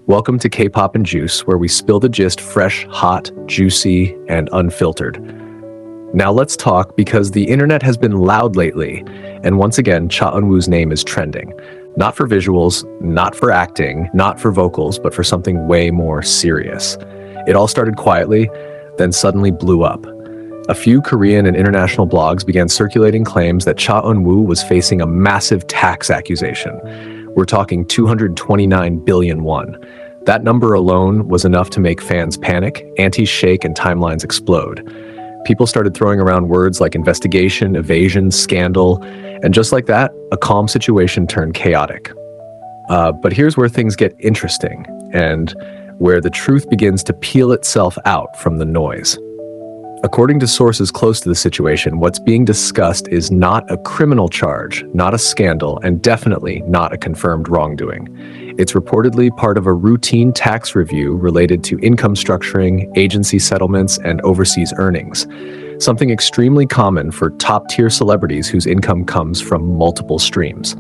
Welcome to K-pop&juice, where we spill the gist fresh, hot, juicy, and unfiltered. Now let's talk, because the internet has been loud lately, and once again, Cha Eun-woo's name is trending. Not for visuals, not for acting, not for vocals, but for something way more serious. It all started quietly, then suddenly blew up. A few Korean and international blogs began circulating claims that Cha Eun-woo was facing a massive tax accusation. We're talking 229 billion won. That number alone was enough to make fans panic, antis shake, and timelines explode. People started throwing around words like investigation, evasion, scandal, and just like that, a calm situation turned chaotic. But here's where things get interesting, and where the truth begins to peel itself out from the noise. According to sources close to the situation, what's being discussed is not a criminal charge, not a scandal, and definitely not a confirmed wrongdoing. It's reportedly part of a routine tax review related to income structuring, agency settlements, and overseas earnings. Something extremely common for top-tier celebrities whose income comes from multiple streams.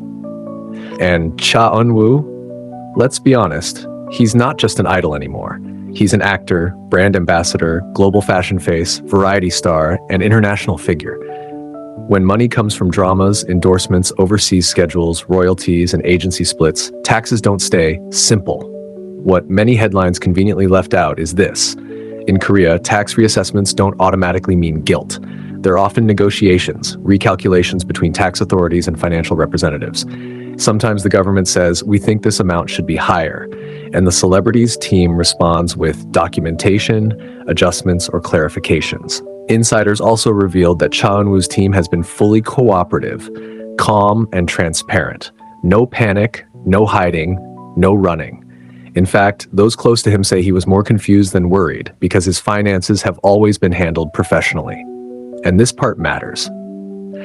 And Cha Eun-woo, let's be honest, he's not just an idol anymore. He's an actor, brand ambassador, global fashion face, variety star, and international figure. When money comes from dramas, endorsements, overseas schedules, royalties, and agency splits, taxes don't stay simple. What many headlines conveniently left out is this. In Korea, tax reassessments don't automatically mean guilt. They're often negotiations, recalculations between tax authorities and financial representatives. Sometimes the government says, we think this amount should be higher, and the celebrities team responds with documentation, adjustments, or clarifications. Insiders also revealed that Cha Eun-woo's team has been fully cooperative, calm, and transparent. No panic, no hiding, no running. In fact, those close to him say he was more confused than worried because his finances have always been handled professionally. And this part matters.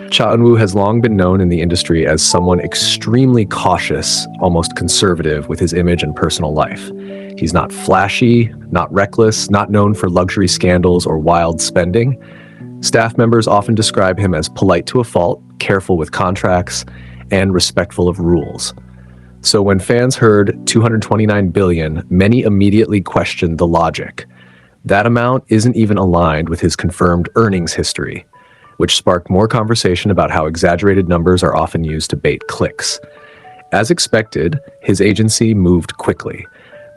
Cha Eun-woo has long been known in the industry as someone extremely cautious, almost conservative with his image and personal life. He's not flashy, not reckless, not known for luxury scandals or wild spending. Staff members often describe him as polite to a fault, careful with contracts, and respectful of rules. So when fans heard 229 billion, many immediately questioned the logic. That amount isn't even aligned with his confirmed earnings history, which sparked more conversation about how exaggerated numbers are often used to bait clicks. As expected, his agency moved quickly.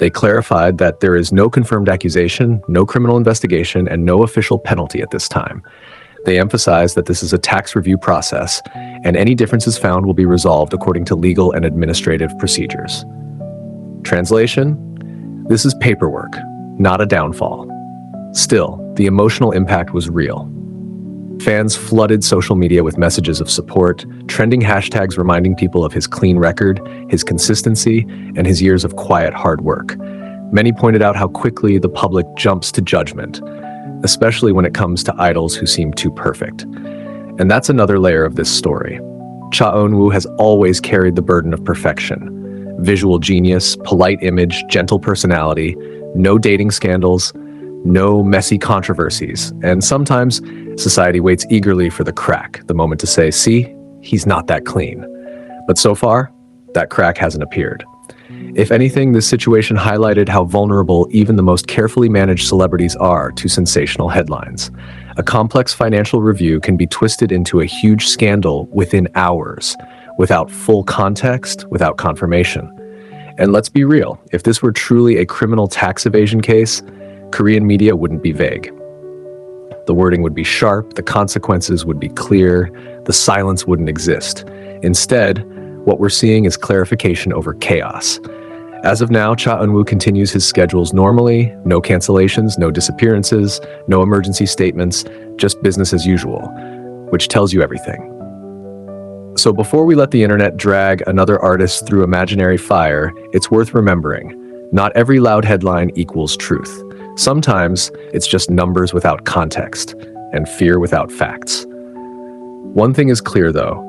They clarified that there is no confirmed accusation, no criminal investigation, and no official penalty at this time. They emphasized that this is a tax review process, and any differences found will be resolved according to legal and administrative procedures. Translation: this is paperwork, not a downfall. Still, the emotional impact was real. Fans flooded social media with messages of support, trending hashtags reminding people of his clean record, his consistency, and his years of quiet hard work. Many pointed out how quickly the public jumps to judgment, especially when it comes to idols who seem too perfect. And that's another layer of this story. Cha Eun-woo has always carried the burden of perfection. Visual genius, polite image, gentle personality, no dating scandals, no messy controversies, and sometimes society waits eagerly for the crack, the moment to say, see, he's not that clean. But so far, that crack hasn't appeared. If anything, this situation highlighted how vulnerable even the most carefully managed celebrities are to sensational headlines. A complex financial review can be twisted into a huge scandal within hours, without full context, without confirmation. And let's be real, if this were truly a criminal tax evasion case, Korean media wouldn't be vague. The wording would be sharp, the consequences would be clear, the silence wouldn't exist. Instead, what we're seeing is clarification over chaos. As of now, Cha Eun-woo continues his schedules normally, no cancellations, no disappearances, no emergency statements, just business as usual, which tells you everything. So before we let the internet drag another artist through imaginary fire, it's worth remembering, not every loud headline equals truth. Sometimes it's just numbers without context and fear without facts. One thing is clear though,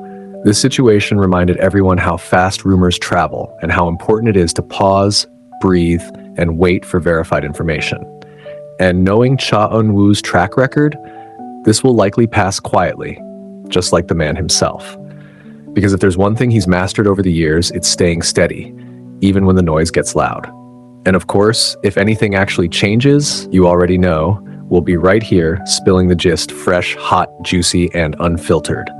this situation reminded everyone how fast rumors travel and how important it is to pause, breathe, and wait for verified information. And knowing Cha Eun-woo's track record, this will likely pass quietly, just like the man himself. Because if there's one thing he's mastered over the years, it's staying steady, even when the noise gets loud. And of course, if anything actually changes, you already know, we'll be right here spilling the gist fresh, hot, juicy, and unfiltered.